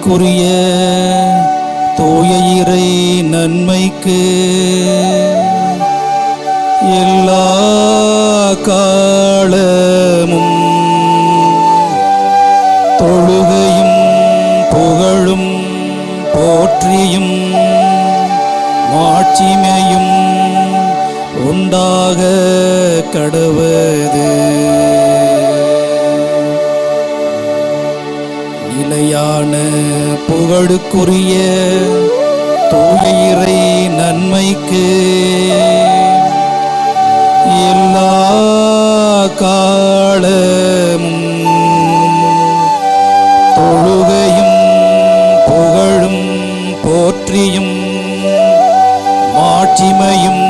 புகழுக்குரிய தூய இறை நன்மைக்கு எல்லா காலமும் தொழுகையும் புகழும் போற்றியும் மாட்சிமையும் உண்டாக கடவது. நிலையான புகழுக்குரிய தூய இறை நன்மைக்கு எல்லா காலமும் தொழுகையும் புகழும் போற்றியும் மாட்சிமையும்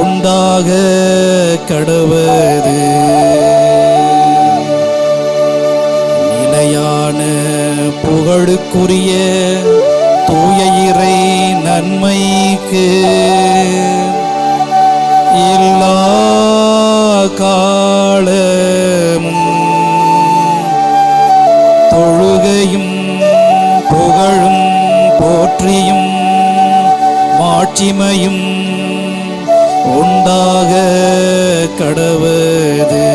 உண்டாக கடவது. நிலையான புகழுக்குரிய தூய இறை நன்மைக்கு எல்லா காலமும் தொழுகையும் புகழும் போற்றியும் மாட்சிமையும் உண்டாக கடவது.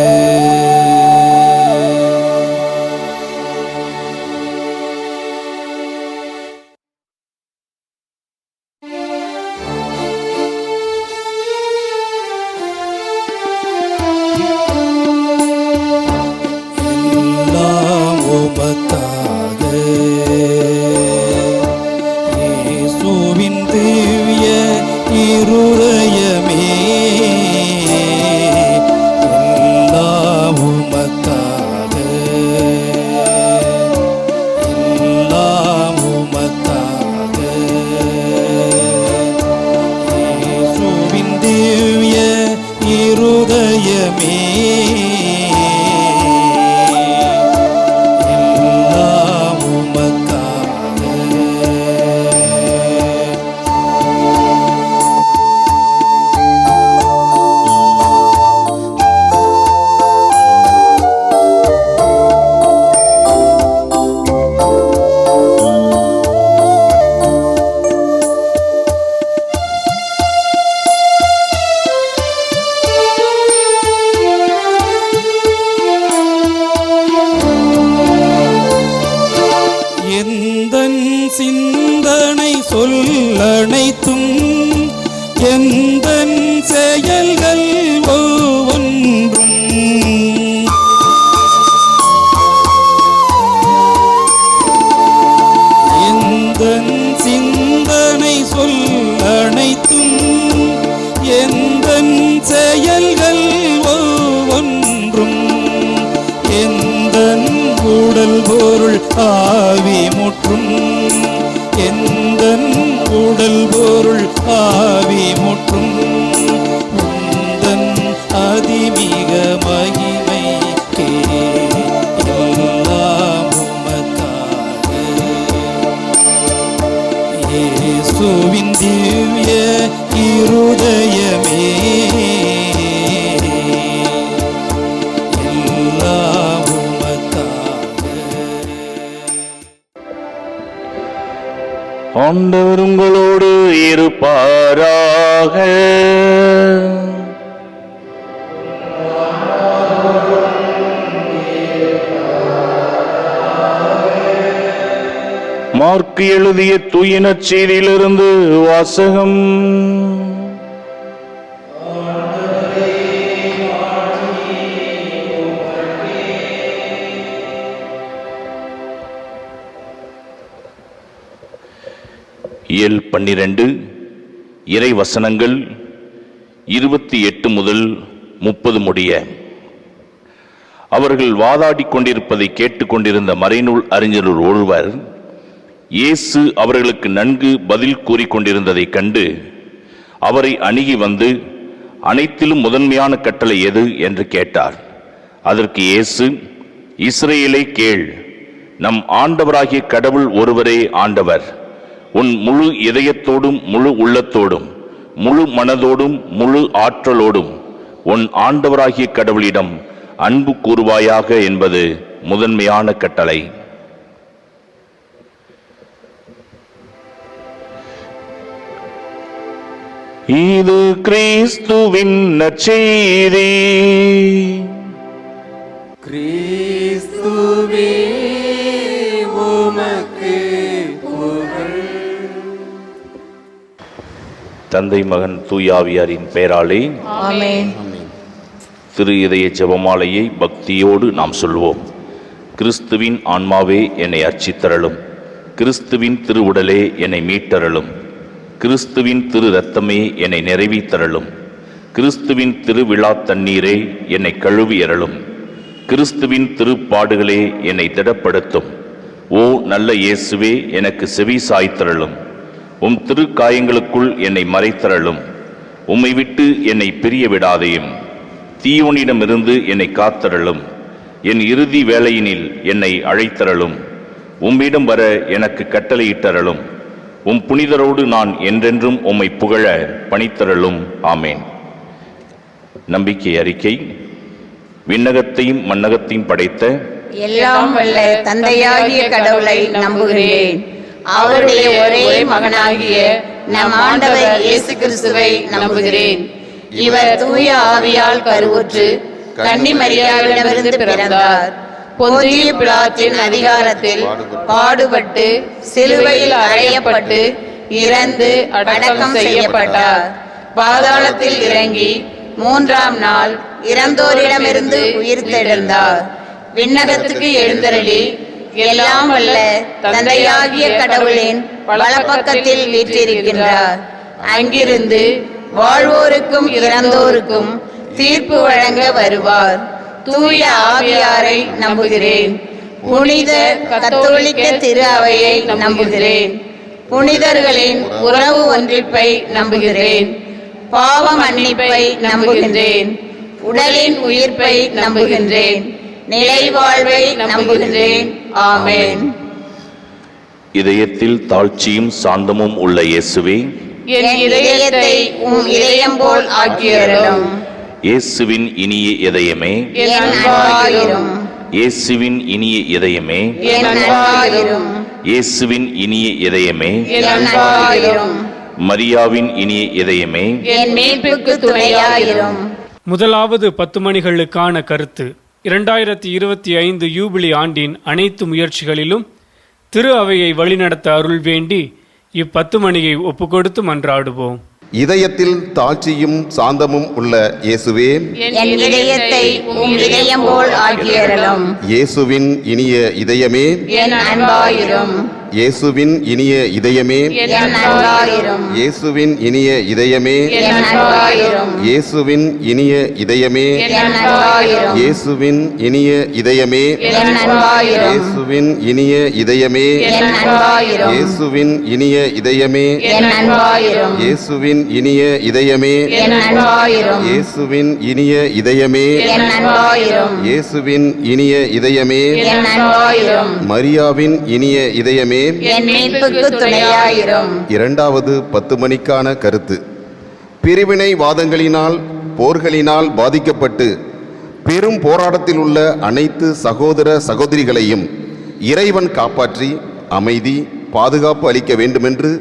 எல்லாம் உமக்காக இயேசுவின் திவ்ய இருதயமே, எல்லாம் உமக்காக, எல்லாம் உமக்காக இயேசுவின் திவ்ய இருதயமே, சிந்தனை சொல்லனைத்தும் எந்தன் செயல்கள் ஒவ்வொன்றும் எந்தன் சிந்தனை சொல்லனைத்தும் எந்தன் செயல்கள் ஒவ்வொன்றும் எந்தன் உடல் பொருள் ஆவி முற்றும் எந்தன் உடல் பொருள் ஆவி முற்றும் உந்தன் அதிமிக மகிமைக்கே எல்லாம் உமக்காக. இயேசுவின் திவ்ய இருதயமே, எல்லாம் ஆண்டவர் உங்களோடு இருப்பாராக. மார்க் எழுதிய தூய நற்செய்தியிலிருந்து வாசகம். இயல் 12 இறை வசனங்கள் 28 முதல் 30 முடிய. அவர்கள் வாதாடிக் கொண்டிருப்பதை கேட்டுக்கொண்டிருந்த மறைநூல் அறிஞர் ஒருவர் இயேசு அவர்களுக்கு நன்கு பதில் கூறிக்கொண்டிருந்ததை கண்டு அவரை அணுகி வந்து, அனைத்திலும் முதன்மையான கட்டளை எது என்று கேட்டார். அதற்கு இயேசு, இஸ்ரவேலே கேள், நம் ஆண்டவராகிய கடவுள் ஒருவரே ஆண்டவர். உன் முழு இதயத்தோடும் முழு உள்ளத்தோடும் முழு மனதோடும் முழு ஆற்றலோடும் உன் ஆண்டவராகிய கடவுளிடம் அன்பு கூறுவாயாக என்பது முதன்மையான கட்டளை. இது கிறிஸ்துவின் நற்செய்தி. கிறிஸ்துவே உமக்கு புகழ். தந்தை மகன் தூயாவியாரின் பெயராலே ஆமென். திரு இதய ஜெபமாலையை பக்தியோடு நாம் சொல்வோம். கிறிஸ்துவின் ஆன்மாவே என்னை அர்ச்சித்தருளும், கிறிஸ்துவின் திருவுடலே என்னை மீட்டருளும், கிறிஸ்துவின் திரு இரத்தமே என்னை நிறைவித்தருளும், கிறிஸ்துவின் திருவிழா தண்ணீரே என்னை கழுவியருளும், கிறிஸ்துவின் திருப்பாடுகளே என்னை திடப்படுத்தும். ஓ நல்ல இயேசுவே, எனக்கு செவி சாய்த்தருளும், உம் திருக்காயங்களுக்குள் என்னை மறைத்தருளும், உம்மை விட்டு என்னை பிரிய விடாதேயும், தீயோனிடமிருந்து என்னை காத்தருளும், என் இறுதி வேளையினில் என்னை அழைத்தருளும், உம்மிடம் வர எனக்கு கட்டளையிட்டருளும், உம் புனிதரோடு நான் என்றென்றும் உம்மை புகழ பணித்தருளும். ஆமேன். நம்பிக்கை அறிக்கை. விண்ணகத்தையும் மண்ணகத்தையும் படைத்த எல்லாம் வல்ல தந்தையாகிய கடவுளை நம்புகிறேன். அவருடைய ஒரே மகனாகிய நம் ஆண்டவர் இயேசு கிறிஸ்துவை நம்புகிறேன். இவர் தூய ஆவியால் கருவுற்று கன்னி மரியாவிடமிருந்து பிறந்தார். பொந்திய பிலாத்தின் அதிகாரத்தில் பாடுபட்டு சிலுவையில் அறையப்பட்டு இறந்து அடக்கம் செய்யப்பட்டார். பாதாளத்தில் இறங்கி மூன்றாம் நாள் இறந்தோரிடமிருந்து உயிர்த்தெழுந்தார். விண்ணகத்துக்கு எழுந்தருளி எல்லாம் வல்ல தந்தையாகிய கடவுளின் வலப்பக்கத்தில் வீற்றிருக்கின்றார். அங்கிருந்து வாழ்வோருக்கும் இறந்தோருக்கும் தீர்ப்பு வழங்க வருவார். தூய ஆவியாரை நம்புகிறேன். புனித கத்தோலிக்க திரு அவையை நம்புகிறேன். புனிதர்களின் உறவு ஒன்றிப்பை நம்புகிறேன். பாவ மன்னிப்பை நம்புகின்றேன். உடலின் உயிர்ப்பை நம்புகின்றேன். நிலை வாழ்வை நம்புகின்றேன். ஆமென். இதயத்தில் தாழ்ச்சியும் சாந்தமும் உள்ள இயேசுவே, என் இதயத்தை உம் இதயம் போல் ஆக்கியருளும். இயேசுவின் இனிய இதயமே, என் அன்பாயிரும். இயேசுவின் இனிய இதயமே, என் அன்பாயிரும். இயேசுவின் இனிய இதயமே, என் அன்பாயிரும். மரியாவின் இனிய இதயமே, என் மீட்புக்கு துணையாயிரும். முதலாவது 10 மணிகளுக்கான கருத்து. 2025 யூபிலி ஆண்டின் அனைத்து முயற்சிகளிலும் திரு அவையை வழிநடத்த அருள் வேண்டி இ10 மணியை ஒப்புக்கொடுத்து மன்றாடுவோம். இதயத்தில் தாழ்ச்சியும் சாந்தமும் உள்ள இயேசுவே, என் இதயத்தை உம் இதயம் போல் ஆக்கியருளும். இயேசுவின் இனிய இதயமே, என் அன்பாயிரும். இயேசுவின் இனிய இதயமே, என் அன்பாயிரும். இயேசுவின் இனிய இதயமே, என் அன்பாயிரும். இயேசுவின் இனிய இதயமே, என் அன்பாயிரும். இயேசுவின் இனிய இதயமே, என் அன்பாயிரும். இயேசுவின் இனிய இதயமே, என் அன்பாயிரும். இயேசுவின் இனிய இதயமே, என் அன்பாயிரும். இயேசுவின் இனிய இதயமே, என் அன்பாயிரும். இயேசுவின் இனிய இதயமே, என் அன்பாயிரும். இயேசுவின் இனிய இதயமே, என் அன்பாயிரும். மரியாவின் இனிய இதயமே. என் மீட்புக்கு துணையாயிரும். இரண்டாவது 10 மணிக்கான கருத்து. பிரிவினை வாதங்களினால் போர்களினால் பாதிக்கப்பட்டு பெரும் போராட்டத்தில் உள்ள அனைத்து சகோதர சகோதரிகளையும் இறைவன் காப்பாற்றி அமைதி பாதுகாப்பு அளிக்க வேண்டுமென்று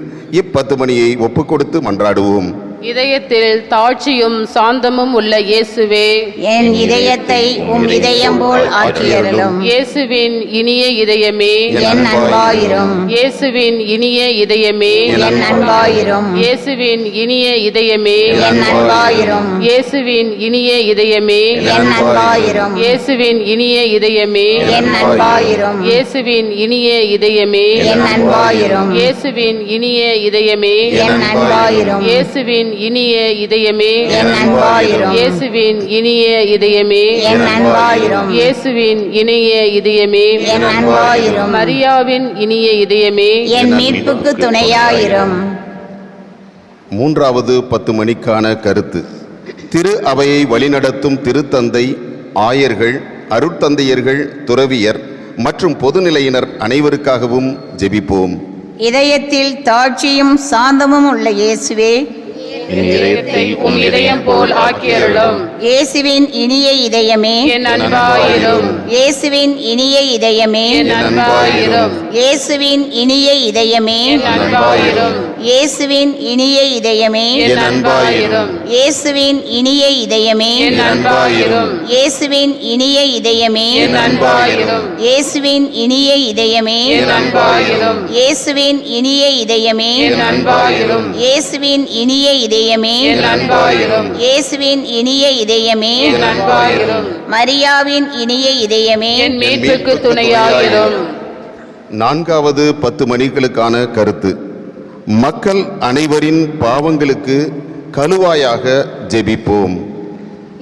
இ10 மணியை ஒப்புக்கொடுத்து மன்றாடுவோம். இதயத்தில் தாழ்ச்சியும் சாந்தமும் உள்ள இயேசுவே, என் இதயத்தை உம் இதயம் போல் ஆக்கியருளும். இயேசுவின் இனிய இதயமே, என் அன்பாயிரும். இயேசுவின் இனிய இதயமே, என் அன்பாயிரும். இயேசுவின் இனிய இதயமே, என் அன்பாயிரும். இயேசுவின் இனிய இதயமே, என் அன்பாயிரும். இயேசுவின் இனிய இதயமே, என் அன்பாயிரும். இயேசுவின் இனிய இதயமே, என் அன்பாயிரும். இயேசுவின் இனிய இதயமே, என் அன்பாயிரும். இயேசுவின் இனிய இதயமே, என் அன்பாயிரும். இயேசுவின் இனிய இதயமே, என் அன்பாயிரும். இயேசுவின் இனிய இதயமே, என் அன்பாயிரும். மரியாவின் இனிய இதயமே, என் மீட்புக்கு துணையாயிரும். மூன்றாவது 10 மணிக்கான கருத்து. திரு அவையை வழிநடத்தும் திருத்தந்தை, ஆயர்கள், அருட்தந்தையர்கள், துறவியர் மற்றும் பொதுநிலையினர் அனைவருக்காகவும் ஜெபிப்போம். இதயத்தில் தாழ்ச்சியும் சாந்தமும் உள்ள இயேசுவே, என் இதயத்தை உம் இதயம் போல் ஆக்கியருளும். இயேசுவின் இனிய இதயமே என் அன்பாயிரும். இயேசுவின் இனிய இதயமே என் அன்பாயிரும். இயேசுவின் இனிய இதயமே என் அன்பாயிரும். இயேசுவின் இனிய இதயமே என் அன்பாயிரும். இயேசுவின் இனிய இதயமே என் அன்பாயிரும். இயேசுவின் இனிய இதயமே என் அன்பாயிரும். இயேசுவின் இனிய இதயமே என் அன்பாயிரும். இயேசுவின் இனிய இதயமே என் அன்பாயிரும். இயேசுவின் இனிய இதயமே என் அன்பாயிரும். இயேசுவின் இனிய இதயமே என் அன்பாயிரும். மரியாவின் இனிய இதயமே என் மீட்புக்கு துணையாயிரும். நான்காவது 10 மணிகளுக்கான கருத்து. மக்கள் அனைவரின் பாவங்களுக்கு கழுவாயாக ஜெபிப்போம்.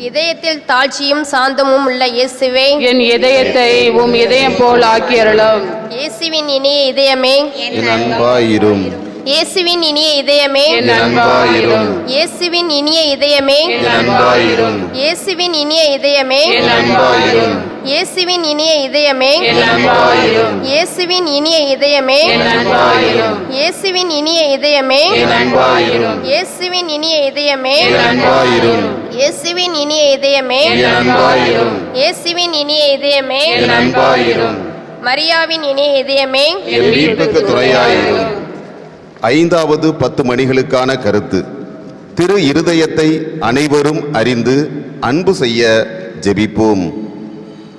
இதயத்தில் தாழ்ச்சியும் சாந்தமும் உள்ள இயேசுவே, என் இதயத்தை உம் இதயம் போல் ஆக்கியருளும். இயேசுவின் இனிய இதயமே, என் அன்பாயிரும். இயேசுவின் இனிய இதயமே, என் அன்பாயிரும். இயேசுவின் இனிய இதயமே, என் அன்பாயிரும். இயேசுவின் இனிய இதயமே, என் அன்பாயிரும். இயேசுவின் இனிய இதயமே, என் அன்பாயிரும். இயேசுவின் இனிய இதயமே, என் அன்பாயிரும். இயேசுவின் இனிய இதயமே, என் அன்பாயிரும். இயேசுவின் இனிய இதயமே, என் அன்பாயிரும். இயேசுவின் இனிய இதயமே, என் அன்பாயிரும். இயேசுவின் இனிய இதயமே, என் அன்பாயிரும். மரியாவின் இனிய இதயமே, என் மீட்புக்கு துணையாயிரும். ஐந்தாவது 10 மணிகளுக்கான கருத்து. திரு இருதயத்தை அனைவரும் அறிந்து அன்பு செய்ய ஜெபிப்போம்.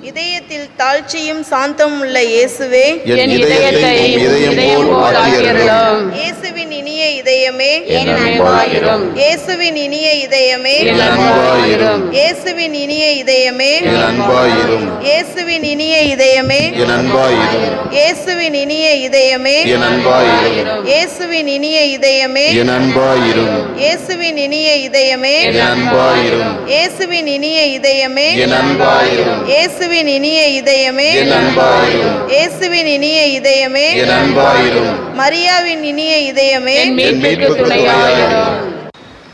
இதயத்தில் தாழ்ச்சியும் சாந்தமும் உள்ள இயேசுவே, என் இதயத்தை உம் இதயம் போல் ஆக்கியருளும். இயேசுவின் இனிய இதயமே என் அன்பாயிரும். இயேசுவின் இனிய இதயமே என் அன்பாயிரும். இயேசுவின் இனிய இதயமே என் அன்பாயிரும். இயேசுவின் இனிய இதயமே என் அன்பாயிரும். இயேசுவின் இனிய இதயமே என் அன்பாயிரும். இயேசுவின் இனிய இதயமே என் அன்பாயிரும். இயேசுவின் இனிய இதயமே என் அன்பாயிரும். இயேசுவின் இனிய இதயமே என் அன்பாயிரும். இயேசுவின் இனிய இதயமே என் அன்பாயிரும். இயேசுவின் இனிய இதயமே என் அன்பாயிரும். மரியாவின் இனிய இதயமே என் மீட்புக்கு துணையாயிரும்.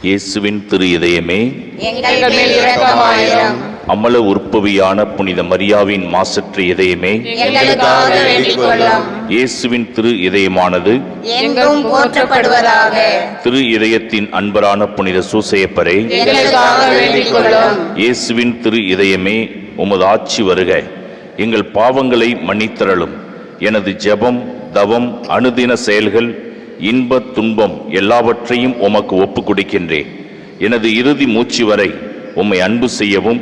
இயேசுவின் திரு இதயமே, எங்கள் மேல் இரக்கமாயிரும். அமல உற்பவியான புனித மரியாவின் மாசற்ற இதயமே, எங்களுக்காக வேண்டிக் கொள்ளும். இயேசுவின் திரு இதயமானது எங்கும் போற்றப்படுவதாக. திரு இதயத்தின் அன்பரான புனித சூசையப்பரே, எங்களுக்காக வேண்டிக் கொள்ளும். இயேசுவின் திரு இதயமே, உமது ஆட்சி வருக. எங்கள் பாவங்களை மன்னித்தருளும். எனது ஜெபம், தவம், அனுதின செயல்கள், இன்ப துன்பம் எல்லாவற்றையும் உமக்கு ஒப்பு கொடுக்கின்றேன். எனது இறுதி மூச்சு வரை உம்மை அன்பு செய்யவும்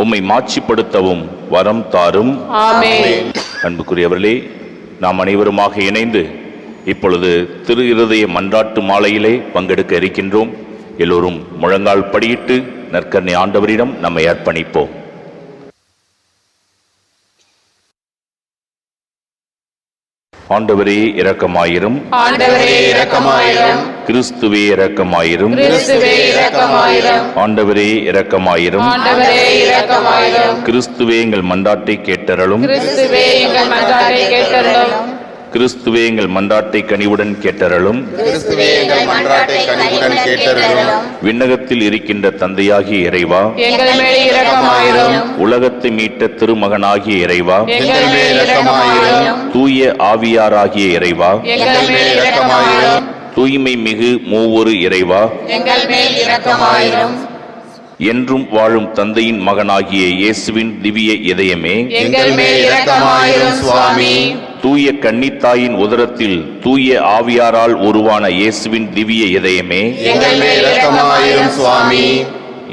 உம்மை மாட்சிப்படுத்தவும் வரம் தாரும். ஆமென். அன்புக்குரியவர்களே, நாம் அனைவருமாக இணைந்து இப்பொழுது திரு இருதய மன்றாட்டு மாலையிலே பங்கெடுக்க இருக்கின்றோம். எல்லோரும் முழங்கால் படியிட்டு நற்கருணை ஆண்டவரிடம் நம்மை அர்ப்பணிப்போம். ஆண்டவரே இரக்கமாயிரும். ஆண்டவரே இரக்கமாயிரும். கிறிஸ்துவே இரக்கமாயிரும். கிறிஸ்துவே இரக்கமாயிரும். ஆண்டவரே இரக்கமாயிரும். ஆண்டவரே இரக்கமாயிரும். கிறிஸ்துவே எங்கள் மன்றாட்டை கேட்டருளும். கிறிஸ்துவே எங்கள் மன்றாட்டை கேட்டருளும். கிறிஸ்துவே எங்கள் மன்றாட்டை கனிவுடன் கேட்டருளும். கிறிஸ்துவே எங்கள் மன்றாட்டை கனிவுடன் கேட்டருளும். விண்ணகத்தில் இருக்கின்ற தந்தையாகிய இறைவா, எங்கள் மேல் இரக்கமாயிரும். உலகத்தை மீட்ட திருமகனாகிய இறைவா, எங்கள் மேல் இரக்கமாயிரும். தூய ஆவியாராகிய இறைவா, எங்கள் மேல் இரக்கமாயிரும். தூய்மை மிகு மூவொரு இறைவா, எங்கள் மேல் இரக்கமாயிரும். என்றும் வாழும் தந்தையின் மகனாகிய இயேசுவின் திவ்ய இதயமே, எங்கள் மேல் இரக்கமாயிரும் சுவாமி. தூய கன்னித்தாயின் உதரத்தில் தூய ஆவியாரால் உருவான இயேசுவின் திவ்ய இதயமே, எங்கள் மேல் இரக்கமாயிரும் சுவாமி.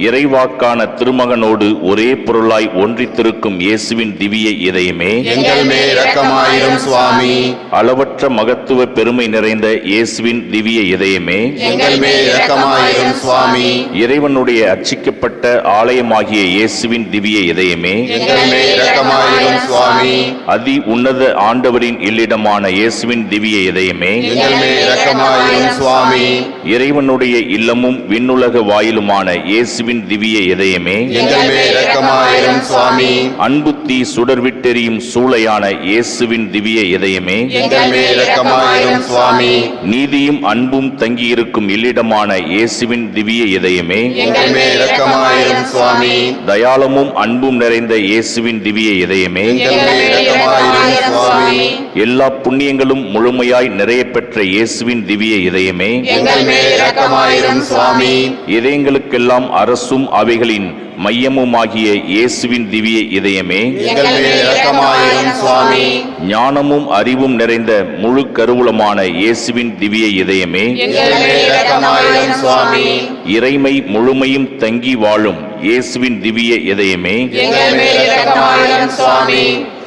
இறைவாக்கான திருமகனோடு ஒரே பொருளாய் ஒன்றித்திருக்கும் இயேசுவின் திவ்ய இதயமே, எங்கள் மேல் இரக்கமாயிரும் சுவாமி. அளவற்ற மகத்துவ பெருமை நிறைந்த இயேசுவின் திவ்ய இதயமே, எங்கள் மேல் இரக்கமாயிரும் சுவாமி. இறைவனுடைய அர்ச்சிக்கப்பட்ட ஆலயமாகிய இயேசுவின் திவ்ய இதயமே, எங்கள் மேல் இரக்கமாயிரும் சுவாமி. அதி உன்னத ஆண்டவரின் இல்லிடமான இயேசுவின் திவ்ய இதயமே, எங்கள் மேல் இரக்கமாயிரும் சுவாமி. இறைவனுடைய இல்லமும் விண்ணுலக வாயிலுமான இயேசுவின் இயேசுவின் திவ்ய இதயமே, எங்கள் மேல் இரக்கமாயிரும் சுவாமி. அன்பு தீ சுடர்விட்டெரியும் சூளையான இயேசுவின் திவ்ய இதயமே, எங்கள் மேல் இரக்கமாயிரும் சுவாமி. நீதியும் அன்பும் தங்கியிருக்கும் இல்லிடமான இயேசுவின் திவ்ய இதயமே, எங்கள் மேல் இரக்கமாயிரும் சுவாமி. தயாளமும் அன்பும் நிறைந்த இயேசுவின் திவ்ய இதயமே, எங்கள் மேல் இரக்கமாயிரும் சுவாமி. எல்லா புண்ணியங்களும் முழுமையாய் நிறைய பெற்ற இயேசுவின் திவ்ய இதயமே, எங்கள் மேல் இரக்கமாயிரும் சுவாமி. இதயங்களுக்கெல்லாம் அரசும் அவைகளின் மையமுமாகிய இயேசுவின் திவ்ய இதயமே, எங்கள் மேல் இரக்கமாயிரும் சுவாமி. ஞானமும் அறிவும் நிறைந்த முழு கருவூலமான இயேசுவின் திவ்ய இதயமே, எங்கள் மேல் இரக்கமாயிரும் சுவாமி. இறைமை முழுமையும் தங்கி வாழும் இயேசுவின் திவ்ய இதயமே, எங்கள் மேல் இரக்கமாயிரும் சுவாமி.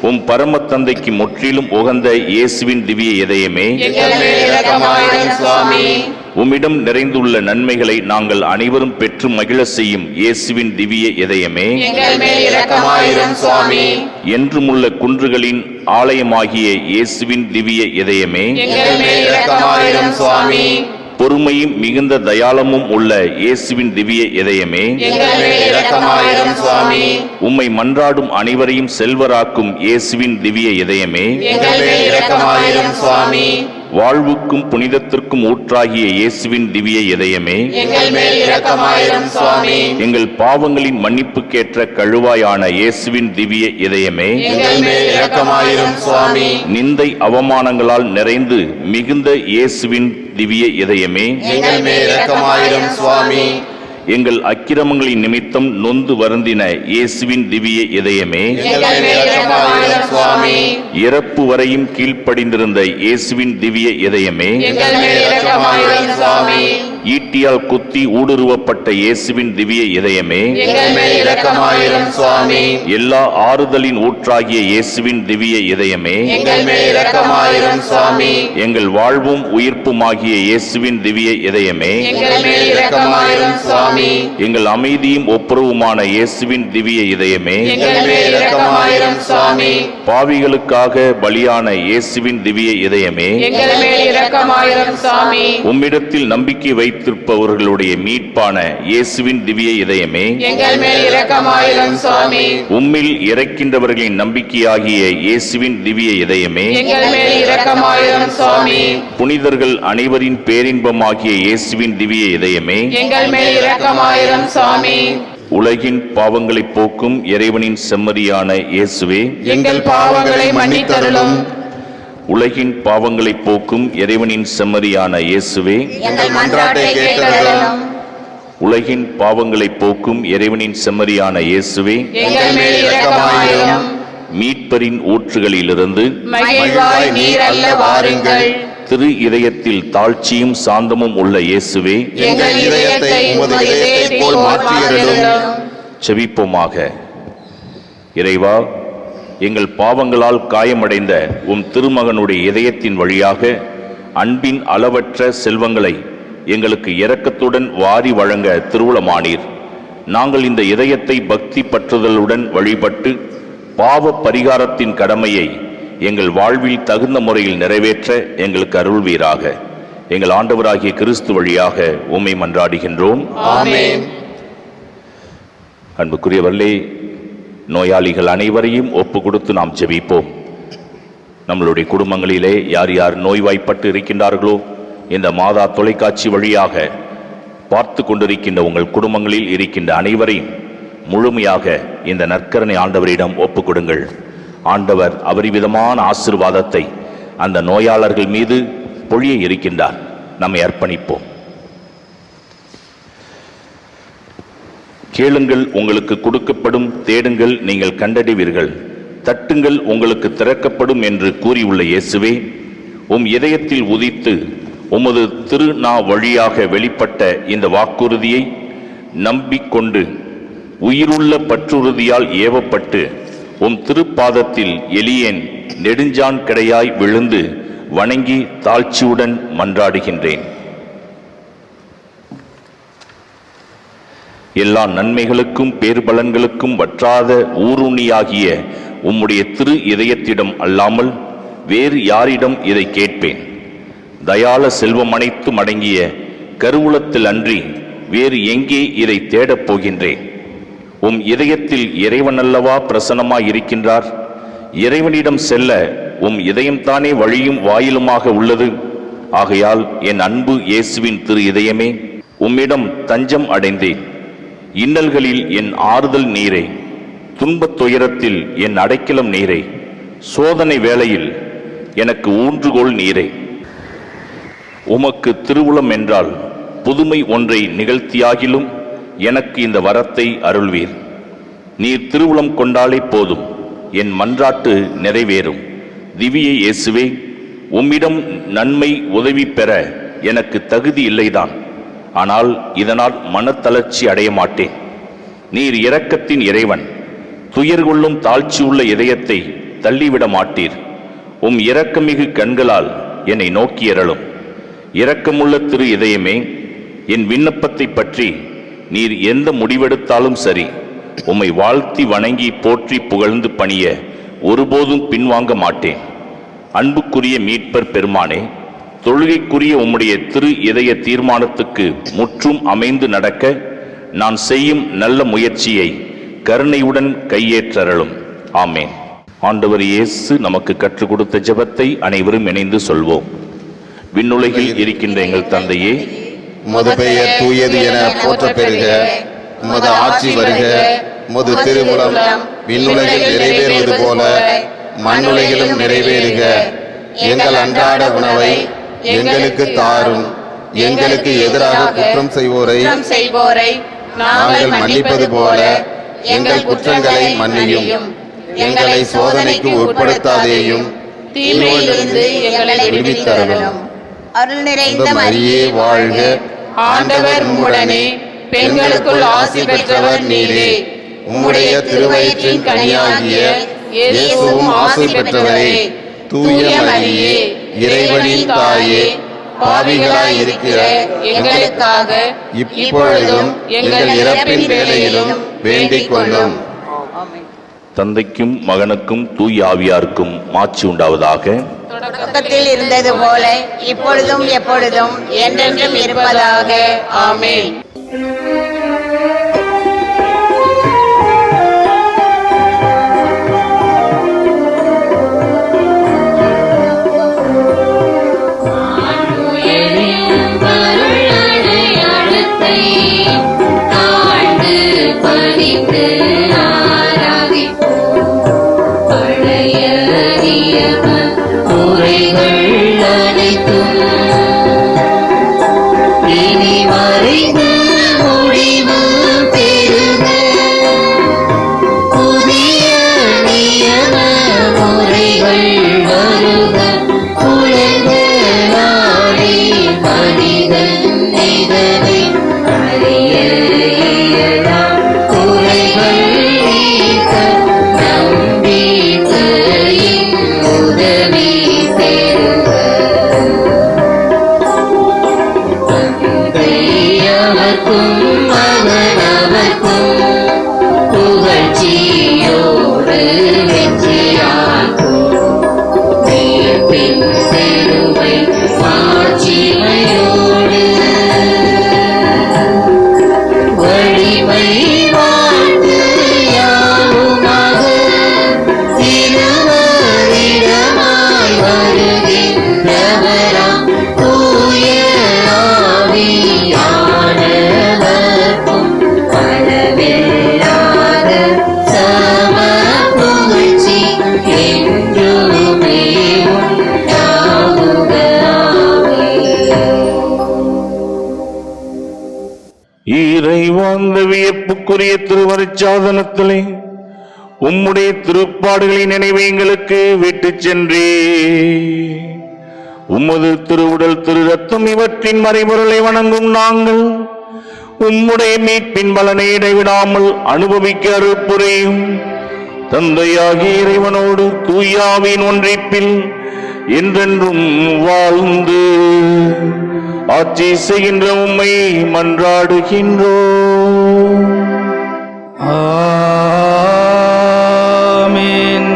உம் பரம தந்தைக்கு முற்றிலும் உகந்த இயேசுவின் திவ்ய இதயமே, எங்கள் மேல் இரக்கமாயிரும் சுவாமி. உம்மிடம் நிறைந்துள்ள நன்மைகளை நாங்கள் அனைவரும் பெற்று மகிழ செய்யும் இயேசுவின் திவ்ய இதயமே, எங்கள் மேல் இரக்கமாயிரும் சுவாமி. என்றுமுள்ள குன்றுகளின் ஆலயமாகிய இயேசுவின் திவ்ய இதயமே, எங்கள் மேல் இரக்கமாயிரும் சுவாமி. பொறுமையும் மிகுந்த தயாளமும் உள்ள இயேசுவின் திவ்ய இதயமே, எங்கள் மேல் இரக்கமாயிரும் சுவாமி. உம்மை மன்றாடும் அனைவரையும் செல்வராக்கும் இயேசுவின் திவ்ய இதயமே, எங்கள் மேல் இரக்கமாயிரும் சுவாமி. வாழ்வுக்கும் புனிதத்திற்கும் ஊற்றாகிய இயேசுவின் திவ்ய இதயமே, எங்கள் மேல் இரக்கமாயிரும் சுவாமி. எங்கள் பாவங்களின் மன்னிப்புக்கேற்ற கழுவாயான இயேசுவின் திவ்ய இதயமே, எங்கள் மேல் இரக்கமாயிரும் சுவாமி. நிந்தை அவமானங்களால் நிறைந்து மிகுந்த இயேசுவின் திவ்ய இதயமே, எங்கள் மேல் இரக்கமாயிரும் சுவாமி. எங்கள் அக்கிரமங்களின் நிமித்தம் நொந்து வருந்தின இயேசுவின் திவ்ய இதயமே, எங்கள் மேல் இரக்கமாயிரும் சுவாமி. இறப்பு வரையும் கீழ்ப்படிந்திருந்த இயேசுவின் திவ்ய இதயமே, எங்கள் மேல் இரக்கமாயிரும் சுவாமி. ஈட்டியால் குத்தி ஊடுருவப்பட்ட இயேசுவின் திவ்ய இதயமே, எங்கள் மேல் இரக்கமாயிரும் சுவாமி. எல்லா ஆறுதலின் ஊற்றாகிய இயேசுவின் திவ்ய இதயமே, எங்கள் மேல் இரக்கமாயிரும் சுவாமி. எங்கள் வாழ்வும் உயிர்ப்புமாகிய இயேசுவின் திவ்ய இதயமே, எங்கள் மேல் இரக்கமாயிரும் சுவாமி. எங்கள் அமைதியும் ஒப்புரவுமான இயேசுவின் திவ்ய இதயமே, எங்கள் மேல் இரக்கமாயிரும் சுவாமி. பாவிகளுக்காக பலியான இயேசுவின் திவ்ய இதயமே, எங்கள் மேல் இரக்கமாயிரும் சுவாமி. உம்மிடத்தில் நம்பிக்கை வைத்திருப்பவர்களுடைய மீட்பான இயேசுவின் திவ்ய இதயமே, எங்கள் மேல் இரக்கமாயிரும் சுவாமி. உம்மில் இறக்கின்றவர்களின் நம்பிக்கையாகிய இயேசுவின் திவ்ய இதயமே, எங்கள் மேல் இரக்கமாயிரும் சுவாமி. புனிதர்கள் அனைவரின் பேரின்பமாகிய இயேசுவின் திவ்ய இதயமே, எங்கள் மேல் இரக்கமாயிரும் சுவாமி. உலகின் பாவங்களை போக்கும் இறைவனின் செம்மறியான இயேசுவே, எங்கள் பாவங்களை மன்னித்தருளும். உலகின் பாவங்களை போக்கும் இறைவனின் செம்மறியான இயேசுவே, எங்கள் மன்றாட்டை கேட்டருளும். உலகின் பாவங்களை போக்கும் இறைவனின் செம்மறியான இயேசுவே, எங்கள் மேல் இரக்கமாயிரும். மீட்பரின் ஊற்றுகளிலிருந்து மகிழ்வாய் நீர் அல்ல வாருங்கள். திரு இதயத்தில் தாழ்ச்சியும் சாந்தமும் உள்ள இயேசுவே, எங்கள் இதயத்தை உமது இதயத்தைப் போல் மாற்றியருளும். செபிப்போமாக. இறைவா, எங்கள் பாவங்களால் காயமடைந்த உம் திருமகனுடைய இதயத்தின் வழியாக அன்பின் அளவற்ற செல்வங்களை எங்களுக்கு இரக்கத்துடன் வாரி வழங்க திருவுளமானீர். நாங்கள் இந்த இதயத்தை பக்தி பற்றுதலுடன் வழிபட்டு பாவ பரிகாரத்தின் கடமையை எங்கள் வாழ்வில் தகுந்த முறையில் நிறைவேற்ற எங்களுக்கு அருள்வீராக. எங்கள் ஆண்டவராகிய கிறிஸ்து வழியாக உம்மை மன்றாடுகின்றோம். ஆமென். அன்புக்குரியவர்களே, நோயாளிகள் அனைவரையும் ஒப்பு கொடுத்து நாம் ஜெபிப்போம். நம்மளுடைய குடும்பங்களிலே யார் யார் நோய்வாய்ப்பட்டு இருக்கின்றார்களோ, இந்த மாதா தொலைக்காட்சி வழியாக பார்த்து கொண்டிருக்கின்ற உங்கள் குடும்பங்களில் இருக்கின்ற அனைவரையும் முழுமையாக இந்த நற்கரணை ஆண்டவரிடம் ஒப்பு கொடுங்கள். ஆண்டவர் அபரிவிதமான ஆசீர்வாதத்தை அந்த நோயாளர்கள் மீது பொழிய இருக்கின்றார். நம்மை அர்ப்பணிப்போம். கேளுங்கள், உங்களுக்கு கொடுக்கப்படும். தேடுங்கள், நீங்கள் கண்டடைவீர்கள். தட்டுங்கள், உங்களுக்கு திறக்கப்படும் என்று கூறியுள்ள இயேசுவே, உம் இதயத்தில் உதித்து உமது திருநா வழியாக வெளிப்பட்ட இந்த வாக்குறுதியை நம்பிக்கொண்டு உயிருள்ள பற்றுறுதியால் ஏவப்பட்டு உம் திருப்பாதத்தில் எளியேன் நெடுஞ்சான் கிடையாய் விழுந்து வணங்கி தாழ்ச்சியுடன் மன்றாடுகின்றேன். எல்லா நன்மைகளுக்கும் பேர்பலன்களுக்கும் வற்றாத ஊருணியாகிய உம்முடைய திரு இதயத்திடம் அல்லாமல் வேறு யாரிடம் இதை கேட்பேன்? தயால செல்வம் அனைத்தும் அடங்கிய கருவூலத்தில் அன்றி வேறு எங்கே இதை தேடப் போகின்றேன்? உம் இதயத்தில் இறைவன் அல்லவா பிரசன்னமாய் இருக்கின்றார். இறைவனிடம் செல்ல உம் இதயம்தானே வழியும் வாயிலுமாக உள்ளது. ஆகையால் என் அன்பு இயேசுவின் திரு இதயமே, உம்மிடம் தஞ்சம் அடைந்தேன். இன்னல்களில் என் ஆறுதல் நீரே, துன்பத் துயரத்தில் என் அடைக்கலம் நீரே, சோதனை வேளையில் எனக்கு ஊன்றுகோல் நீரே. உமக்கு திருவுளம் என்றால் புதுமை ஒன்றை நிகழ்த்தியாகிலும் எனக்கு இந்த வரத்தை அருள்வீர். நீர் திருவுளம் கொண்டாலே போதும், என் மன்றாட்டு நிறைவேறும். திவ்ய இயேசுவே, உம்மிடம் நன்மை உதவி பெற எனக்கு தகுதி இல்லைதான். ஆனால் இதனால் மனத்தளர்ச்சி அடைய மாட்டேன். நீர் இரக்கத்தின் இறைவன். துயர் கொள்ளும் தாழ்ச்சியுள்ள இதயத்தை தள்ளிவிட மாட்டீர். உம் இரக்கமிகு கண்களால் என்னை நோக்கியறலும். இரக்கமுள்ள திரு இதயமே, என் விண்ணப்பத்தை பற்றி நீர் எந்த முடிவெடுத்தாலும் சரி, உம்மை வாழ்த்தி வணங்கி போற்றி புகழ்ந்து பணிய ஒருபோதும் பின்வாங்க மாட்டேன். அன்புக்குரிய மீட்பர் பெருமானே, தொழுகைக்குரிய உம்முடைய திரு இதய தீர்மானத்துக்கு முற்றும் அமைந்து நடக்க நான் செய்யும் நல்ல முயற்சியை கருணையுடன் கையேற்றறலும். ஆமேன். ஆண்டவர் இயேசு நமக்கு கற்றுக் கொடுத்த ஜெபத்தை அனைவரும் இணைந்து சொல்வோம். விண்ணுலகில் இருக்கின்ற எங்கள் தந்தையே, உமது பெயர் தூயது என போற்ற பெறுக. உமது ஆட்சி வருக. உமது திருவுளம் விண்ணுலகில் நிறைவேறுவது போல மண்ணுலகிலும் நிறைவேறுக. எங்கள் அன்றாட உணவை எங்களுக்கு தாரும். எங்களுக்கு எதிராக குற்றம் செய்வோரை நாங்கள் மன்னிப்பது போல எங்கள் குற்றங்களை மன்னியும். எங்களை சோதனைக்கு உட்படுத்தாதேயும், தீமையிலிருந்து எங்களை விடுவித்தருளும். அருள் நிறைந்த மரியே வாழ்க. ஆண்டவர் உம்முடனே, பெண்களுக்குள் ஆசி பெற்றவர் நீரே. உம்முடைய திருவயிற்றின் கனியாகிய இயேசுவும் ஆசி பெற்றவரே. தூய மரியே, இறைவனின் தாயே, பாவிகளாய் இருக்கிற எங்களுக்காக இப்பொழுதும் எங்கள் இறப்பின் வேளையிலும் வேண்டிக் கொள்ளும். தந்தைக்கும் மகனுக்கும் தூய ஆவியாருக்கும் மாட்சி உண்டாவதாக. தொடக்கத்தில் இருந்தது போல இப்பொழுதும் எப்பொழுதும் என்றென்றும் இருப்பதாக. ஆமென். இறைவார்ந்த வியப்புக்குரிய திருவருட்சாதனத்திலே உம்முடைய திருப்பாடுகளின் நினைவை எங்களுக்கு விட்டுச் சென்றே. உமது திருவுடல் திரு ரத்தம் இவற்றின் மறைபொருளை வணங்கும் நாங்கள் உம்முடைய மீட்பின் பலனை இடைவிடாமல் அனுபவிக்க அருள் புரியும். தந்தையாகிய இறைவனோடு தூயாவின் ஒன்றிப்பில் என்றென்றும் வாழ்ந்து ஆட்சி செய்கின்ற உம்மை மன்றாடுகின்றோம். ஆமென்.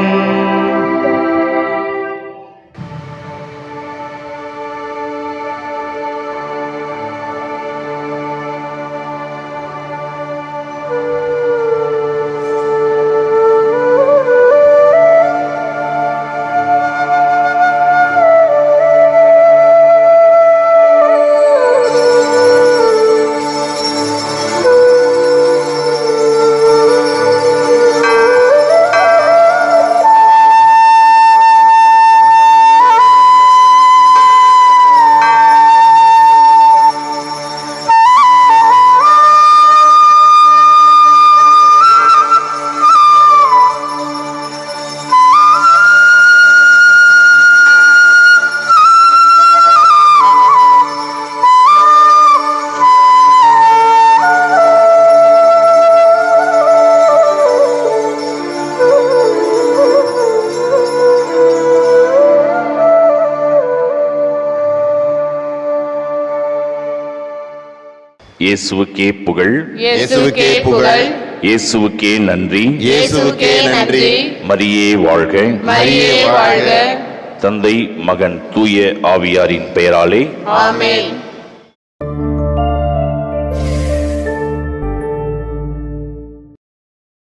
இயேசுவுக்கே புகழ், இயேசுவுக்கே புகழ், இயேசுவுக்கே நன்றி, இயேசுவுக்கே நன்றி. மரியே வாழ்க. மரியே வாழ்க. தந்தை, மகன், தூய ஆவியாரின் பெயராலே ஆமென்.